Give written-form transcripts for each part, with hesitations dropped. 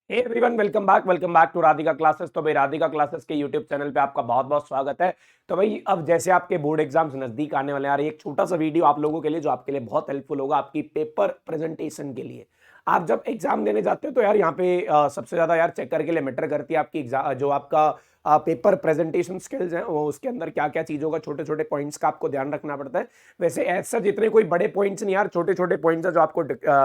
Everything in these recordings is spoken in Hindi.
Hey everyone, welcome back to Radhika classes. तो भाई राधिका क्लासेस के यूट्यूब चैनल पे आपका बहुत बहुत स्वागत है। तो भाई अब जैसे आपके बोर्ड एग्जाम्स नजदीक आने वाले हैं यार, एक छोटा सा वीडियो आप लोगों के लिए जो आपके लिए बहुत हेल्पफुल होगा आपकी पेपर प्रेजेंटेशन के लिए। आप जब एग्जाम देने जाते हो तो यार यहाँ पे सबसे ज्यादा यार चेक करके लिए मैटर करती है आपकी जो आपका पेपर प्रेजेंटेशन स्किल्स हैं, वो उसके अंदर क्या क्या चीजों का छोटे छोटे पॉइंट्स का आपको ध्यान रखना पड़ता है। वैसे ऐसा जितने कोई बड़े पॉइंट्स नहीं यार, छोटे छोटे पॉइंट्स हैं जो आपको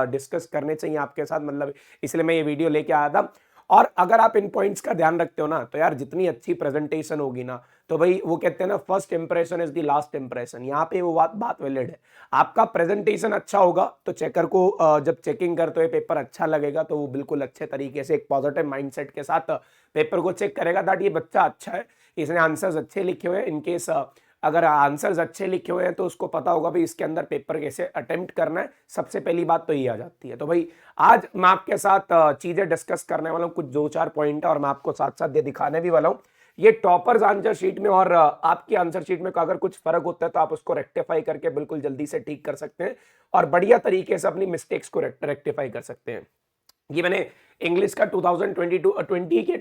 डिस्कस करने चाहिए आपके साथ, मतलब इसलिए मैं ये वीडियो लेके आया था। और अगर आप इन पॉइंट्स का ध्यान रखते हो ना तो यार जितनी अच्छी प्रेजेंटेशन होगी ना, तो भाई वो कहते हैं ना, first impression is the last impression. यहाँ पे वो बात वैलिड है। आपका प्रेजेंटेशन अच्छा होगा तो चेकर को जब चेकिंग करते हुए पेपर अच्छा लगेगा तो वो बिल्कुल अच्छे तरीके से एक पॉजिटिव माइंडसेट के साथ पेपर को चेक करेगा दैट ये बच्चा अच्छा है, इसने आंसर्स अच्छे लिखे हुए हैं। इनकेस अगर आंसर्स अच्छे लिखे हुए हैं तो उसको पता होगा भाई इसके अंदर पेपर कैसे अटेम्प्ट करना है। सबसे पहली बात तो ये आ जाती है। तो भाई आज मैं आपके साथ चीजें डिस्कस करने वाला हूँ, कुछ दो चार पॉइंट है और मैं आपको साथ साथ ये दिखाने भी वाला हूँ। ये टॉपर्स आंसर शीट में और आपकी आंसर शीट में अगर कुछ फर्क होता है तो आप उसको रेक्टिफाई करके बिल्कुल जल्दी से ठीक कर सकते हैं और बढ़िया तरीके से अपनी मिस्टेक्स को रेक्टिफाई कर सकते हैं। ये मैंने इंग्लिश का 2020 के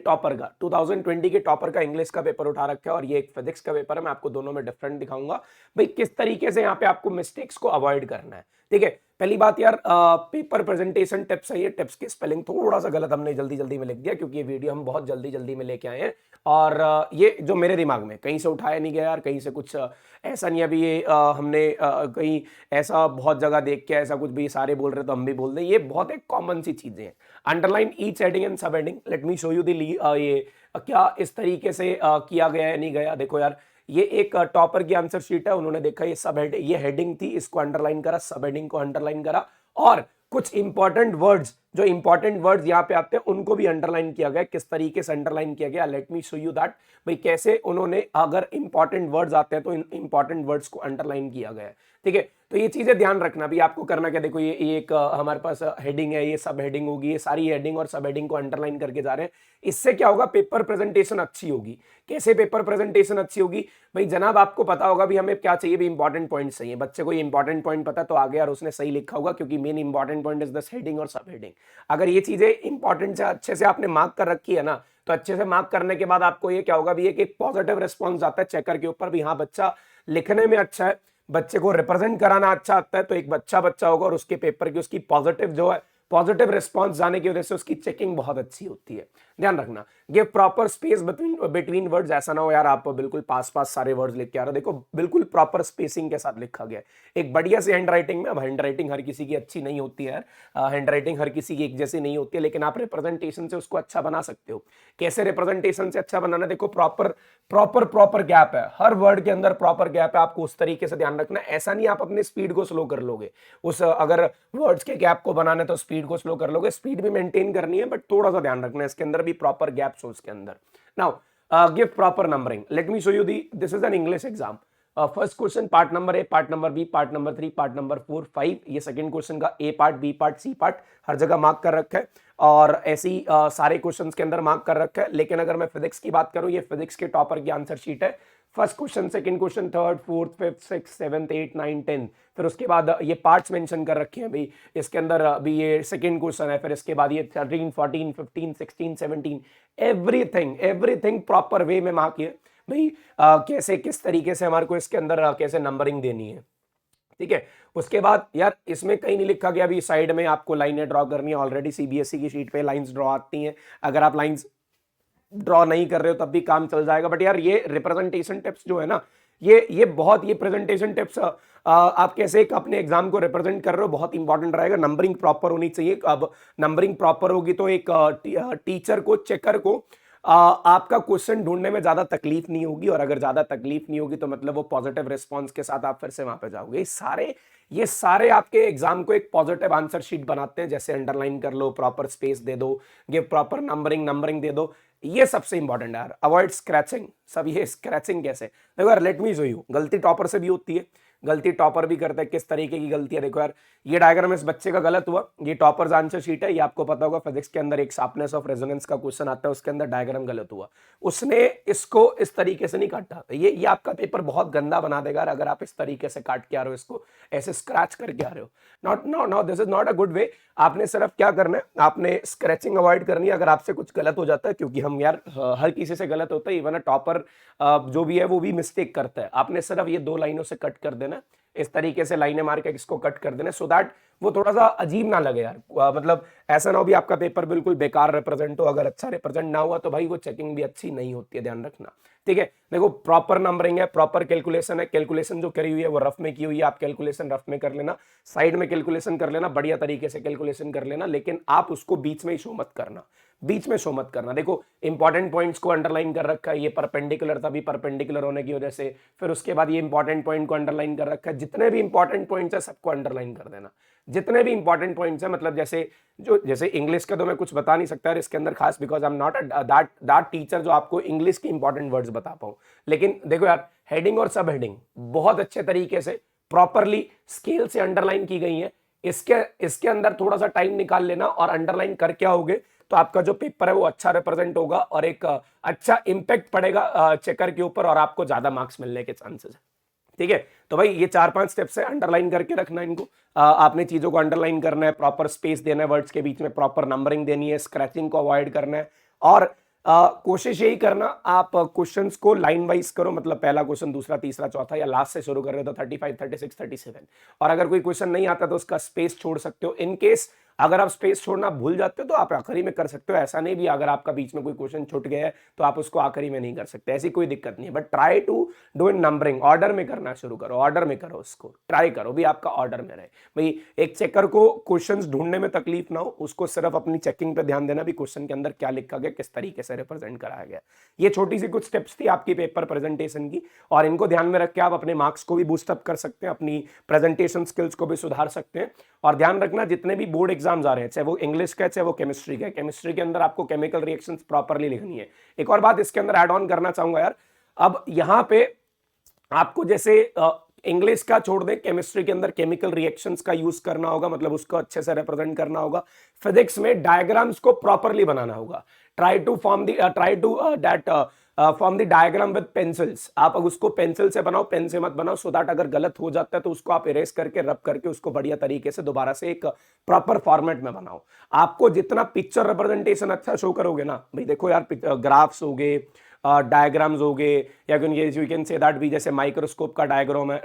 टॉपर का इंग्लिश का पेपर उठा रखा है और ये एक फिजिक्स का पेपर है। मैं आपको दोनों में डिफरेंट दिखाऊंगा भाई किस तरीके से यहाँ पे आपको मिस्टेक्स को अवॉइड करना है। ठीक है, पहली बात यार, पेपर प्रेजेंटेशन टिप्स है। ये टिप्स की स्पेलिंग थोड़ा सा गलत हमने जल्दी जल्दी में लिख दिया क्योंकि ये वीडियो हम बहुत जल्दी जल्दी में लेके आए हैं और ये जो मेरे दिमाग में कहीं से उठाया नहीं गया यार, कहीं से कुछ ऐसा नहीं। अभी ये हमने कहीं ऐसा बहुत जगह देख के ऐसा कुछ भी सारे बोल रहे तो हम भी बोल दें, ये बहुत एक कॉमन सी चीजें हैं। Underline each heading and sub heading. Let me show you the ये क्या इस तरीके से किया गया है नहीं गया। देखो यार, ये एक टॉपर की आंसर शीट है, उन्होंने देखा ये सब हेड, ये हेडिंग थी, इसको अंडरलाइन करा, सब हेडिंग को अंडरलाइन करा और कुछ इंपॉर्टेंट वर्ड्स, जो इंपॉर्टेंट वर्ड्स यहाँ पे आते हैं उनको भी अंडरलाइन किया गया। किस तरीके से अंडरलाइन किया गया, late me show you that. भाई कैसे उन्होंने, अगर इंपॉर्टेंट वर्ड्स आते हैं तो इन इंपॉर्टेंट वर्ड्स को अंडरलाइन किया गया है। ठीक है, तो ये चीजें ध्यान रखना भी। आपको करना क्या, देखो ये एक हमारे पास हेडिंग है, ये सब हेडिंग होगी, ये सारी हेडिंग और सब हेडिंग को अंडरलाइन करके जा रहे हैं। इससे क्या होगा, पेपर प्रेजेंटेशन अच्छी होगी। कैसे पेपर प्रेजेंटेशन अच्छी होगी भाई जनाब, आपको पता होगा भी हमें क्या चाहिए, भी इंपॉर्टेंट पॉइंट चाहिए। बच्चे को ये इंपॉर्टेंट पॉइंट पता तो आगे यार उसने सही लिखा होगा क्योंकि मेन इंपॉर्टेंट पॉइंट इज दस हेडिंग और सब हेडिंग। अगर ये चीजें इंपॉर्टेंट से अच्छे से आपने मार्क कर रखी है ना, तो अच्छे से मार्क करने के बाद आपको ये क्या होगा भी, एक पॉजिटिव रिस्पॉन्स आता है चेकर के ऊपर भी, हाँ बच्चा लिखने में अच्छा है, बच्चे को रिप्रेजेंट कराना अच्छा आता है। तो एक बच्चा होगा और उसके पेपर की उसकी पॉजिटिव जो है, पॉजिटिव रिस्पॉन्स जाने की वजह से उसकी चेकिंग बहुत अच्छी होती है। ध्यान रखना, give proper space between words. ऐसा ना हो यार आप बिल्कुल पास पास सारे वर्ड्स लिख के आ रहे हो। देखो बिल्कुल प्रॉपर स्पेसिंग के साथ लिखा गया है एक बढ़िया सी हैंड राइटिंग में। अब हैंड राइटिंग हर किसी की अच्छी नहीं होती है यार, हैंड राइटिंग हर किसी की एक जैसी नहीं होती है, लेकिन आप रिप्रेजेंटेशन से उसको अच्छा बना सकते हो। कैसे रिप्रेजेंटेशन से अच्छा बनाना, देखो प्रॉपर प्रॉपर प्रॉपर गैप है, हर वर्ड के अंदर प्रॉपर गैप है, आपको उस तरीके से ध्यान रखना। ऐसा नहीं आप अपनी स्पीड को स्लो कर लोगे, उस अगर वर्ड्स के गैप को बनाना है तो स्पीड को स्लो कर लोगे। स्पीड भी मेंटेन करनी है बट थोड़ा सा ध्यान रखना है इसके अंदर भी प्रॉपर गैप्स हो इसके अंदर। Now give proper numbering. Let me show you the, this is an English exam. First question part number A, part number B, part number 3, part number 4, 5। ये सेकंड क्वेश्चन का A part, B part, C part हर जगह मार्क कर रखा है और ऐसी सारे क्वेश्चंस के अंदर मार्क कर रखा है। लेकिन अगर मैं फिजिक्स की बात करूं, ये फिजिक्स के टॉपर की आंसर शीट है। First question, second question, third, fourth, fifth, six, seventh, 8, 9, 10। फिर उसके बाद ये पार्ट्स मेंशन कर रखे हैं भाई, इसके अंदर भी ये सेकंड क्वेश्चन है। फिर इसके बाद ये 13, 14, 15, 16, 17, एवरीथिंग एवरीथिंग प्रॉपर वे में मार्क किया भाई। कैसे किस तरीके से हमारे को इसके अंदर कैसे नंबरिंग देनी है। ठीक है, उसके बाद यार इसमें कहीं नहीं लिखा गया अभी साइड में आपको लाइनें ड्रॉ करनी है। ऑलरेडी सीबीएसई की शीट पे लाइंस ड्रॉ आती हैं, अगर आप लाइंस ड्रॉ नहीं कर रहे हो तब भी काम चल जाएगा। बट यार ये रिप्रेजेंटेशन टिप्स जो है ना, ये बहुत, ये प्रेजेंटेशन टिप्स आप कैसे एक अपने एग्जाम को रिप्रेजेंट कर रहे हो बहुत इंपॉर्टेंट रहेगा। नंबरिंग प्रॉपर होनी चाहिए। अब नंबरिंग प्रॉपर होगी तो एक टीचर को, चेकर को आपका क्वेश्चन ढूंढने में ज्यादा तकलीफ नहीं होगी, और अगर ज्यादा तकलीफ नहीं होगी तो मतलब वो पॉजिटिव रिस्पॉन्स के साथ आप फिर से वहां पे जाओगे। ये सारे आपके एग्जाम को एक पॉजिटिव आंसर शीट बनाते हैं। जैसे अंडरलाइन कर लो, प्रॉपर स्पेस दे दो, गिव प्रॉपर नंबरिंग, नंबरिंग दे दो। ये सबसे इंपॉर्टेंट है यार। Avoid scratching. सब ये स्क्रैचिंग कैसे, देखो यार लेट मी शो यू, गलती टॉपर से भी होती है। गलती टॉपर भी करता है। किस तरीके की गलती है देखो यार, ये डायग्राम इस बच्चे का गलत हुआ, ये टॉपर्स आंसर शीट है, ये आपको पता होगा फिजिक्स के अंदर एक शार्पनेस ऑफ रेजोनेंस का क्वेश्चन आता है, उसके अंदर डायग्राम गलत हुआ, उसने इसको इस तरीके से नहीं काटा। ये आपका पेपर बहुत गंदा बना देगा अगर आप इस तरीके से काट के आ रहे हो, इसको ऐसे स्क्रैच करके आ रहे हो। Not this is not a good way. आपने सिर्फ क्या करना है, आपने स्क्रैचिंग अवॉइड करनी है अगर आपसे कुछ गलत हो जाता है, क्योंकि हम यार हर किसी से गलत होता है, इवन अ टॉपर जो भी है वो भी मिस्टेक करता है। आपने सिर्फ ये 2 लाइनों से कट कर देना, इस तरीके से लाइनें मार के इसको कट कर देना, सो दैट वो थोड़ा सा अजीब ना लगे यार। मतलब ऐसा ना हो भी आपका पेपर बिल्कुल बेकार रिप्रेजेंट हो, अगर अच्छा रिप्रेजेंट ना हुआ तो भाई वो चेकिंग भी अच्छी नहीं होती है, ध्यान रखना। ठीक है, देखो प्रॉपर नंबरिंग है, प्रॉपर कैलकुलेशन है, कैलकुलेशन जो करी हुई है वो रफ में की हुई है, आप कैलकुलेशन रफ में कर लेना, साइड में कैलकुलेशन कर लेना, बढ़िया तरीके से कैलकुलेशन कर लेना, लेकिन आप उसको बीच में ही शो मत करना, बीच में शो मत करना। देखो इंपॉर्टेंट पॉइंट्स को अंडरलाइन कर रखा है, ये परपेंडिकुलर था, भी परपेंडिकुलर होने की वजह से, फिर उसके बाद ये इंपॉर्टेंट पॉइंट को अंडरलाइन कर रखा है, जितने भी इंपॉर्टेंट पॉइंट्स है सबको अंडरलाइन कर देना, जितने भी इंपॉर्टेंट पॉइंट्स है। मतलब जैसे इंग्लिश का तो मैं कुछ बता नहीं सकता इसके अंदर खास, because I am not that teacher जो आपको इंग्लिश की इंपॉर्टेंट वर्ड्स बता पाऊं। लेकिन देखो यार, हेडिंग और सब हेडिंग बहुत अच्छे तरीके से प्रॉपरली स्केल से अंडरलाइन की गई है। इसके अंदर थोड़ा सा टाइम निकाल लेना और अंडरलाइन करके आओगे तो आपका जो पेपर है वो अच्छा रिप्रेजेंट होगा और एक अच्छा इंपैक्ट पड़ेगा चेकर के ऊपर और आपको ज्यादा मार्क्स मिलने के चांसेस है। ठीक है, तो भाई ये 4-5 स्टेप्स है, अंडरलाइन करके रखना इनको। आपने चीजों को अंडरलाइन करना है, प्रॉपर स्पेस देना है वर्ड्स के बीच में, प्रॉपर नंबरिंग देनी है, स्क्रैचिंग को अवॉइड करना है और कोशिश यही करना आप क्वेश्चंस को लाइन वाइज करो, मतलब पहला क्वेश्चन, दूसरा, तीसरा, चौथा, या लास्ट से शुरू कर रहे हो तो 35, 36, 37। और अगर कोई क्वेश्चन नहीं आता तो उसका स्पेस छोड़ सकते हो। इन केस अगर आप स्पेस छोड़ना भूल जाते हो तो आप आखिरी में कर सकते हो, ऐसा नहीं भी अगर आपका बीच में कोई क्वेश्चन छूट गया है तो आप उसको आखिरी में नहीं कर सकते, ऐसी कोई दिक्कत नहीं है। But try to do in numbering, order में करना शुरू करो, ऑर्डर में करो, उसको ट्राई करो भी आपका ऑर्डर में रहे। भाई एक चेकर को क्वेश्चंस ढूंढने में तकलीफ ना हो, उसको सिर्फ अपनी चेकिंग पे ध्यान देना भी क्वेश्चन के अंदर क्या लिखा गया, किस तरीके से रिप्रेजेंट कराया गया। ये छोटी सी कुछ स्टेप्स थी आपकी पेपर प्रेजेंटेशन की, और इनको ध्यान में रख के आप अपने मार्क्स को भी बूस्टअप कर सकते हैं, अपनी प्रेजेंटेशन स्किल्स को भी सुधार सकते हैं। और ध्यान रखना जितने भी बोर्ड एग्जाम्स आ रहे हैं, चाहे वो इंग्लिश का है चाहे वो केमिस्ट्री का है, केमिस्ट्री के अंदर आपको केमिकल रिएक्शंस प्रॉपर्ली लिखनी है। एक और बात इसके अंदर ऐड ऑन करना चाहूंगा यार, अब यहां पे आपको जैसे इंग्लिश का छोड़ दें, केमिस्ट्री के अंदर केमिकल रिएक्शंस का यूज करना होगा, मतलब उसको अच्छे से रिप्रेजेंट करना होगा। फिजिक्स में डायग्राम्स को प्रॉपर्ली बनाना होगा, try to form the diagram with pencils. आप उसको पेंसिल से बनाओ, पेन से मत बनाओ, सो दैट अगर गलत हो जाता है तो उसको आप इरेज करके रब करके उसको बढ़िया तरीके से दोबारा से एक प्रॉपर फॉर्मेट में बनाओ। आपको जितना पिक्चर रिप्रेजेंटेशन अच्छा शो करोगे ना, भाई देखो यार ग्राफ्स हो गए, डायग्राम्स हो गए, या यू कैन से दैट भी जैसे माइक्रोस्कोप का डायग्राम है,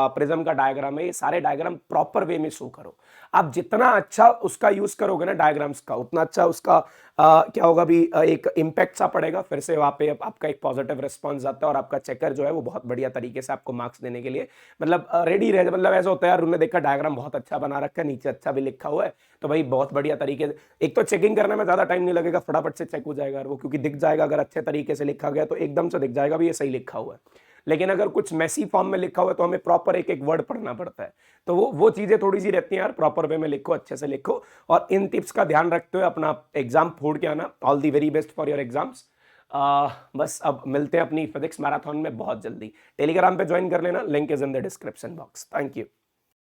प्रिज्म का डायग्राम है, ये सारे डायग्राम प्रॉपर वे में शो करो। आप जितना अच्छा उसका यूज करोगे ना डायग्राम्स का, उतना अच्छा उसका क्या होगा भी एक इम्पैक्ट सा पड़ेगा, फिर से वहां पे आपका एक पॉजिटिव रिस्पॉन्स आता है और आपका चेकर जो है वो बहुत बढ़िया तरीके से आपको मार्क्स देने के लिए मतलब रेडी रहे। मतलब ऐसा होता है यार, उन्होंने देखा डायग्राम बहुत अच्छा बना रखा है, नीचे अच्छा भी लिखा हुआ है, तो भाई बहुत बढ़िया तरीके से, एक तो चेकिंग करने में ज्यादा टाइम नहीं लगेगा, फटाफट से चेक हो जाएगा वो, क्योंकि दिख जाएगा अगर अच्छे तरीके से लिखा गया तो एकदम से दिख जाएगा भी ये सही लिखा हुआ है। लेकिन अगर कुछ मैसी फॉर्म में लिखा हुआ है तो हमें प्रॉपर एक एक वर्ड पढ़ना पड़ता है, तो वो चीजें थोड़ी सी रहती हैं यार, प्रॉपर वे में लिखो, अच्छे से लिखो, और इन टिप्स का ध्यान रखते हुए अपना एग्जाम फोड़ के आना। All the very best for your exams. बस अब मिलते हैं अपनी फिजिक्स मैराथन में बहुत जल्दी। टेलीग्राम पे ज्वाइन कर लेना, link is in the description box. Thank you.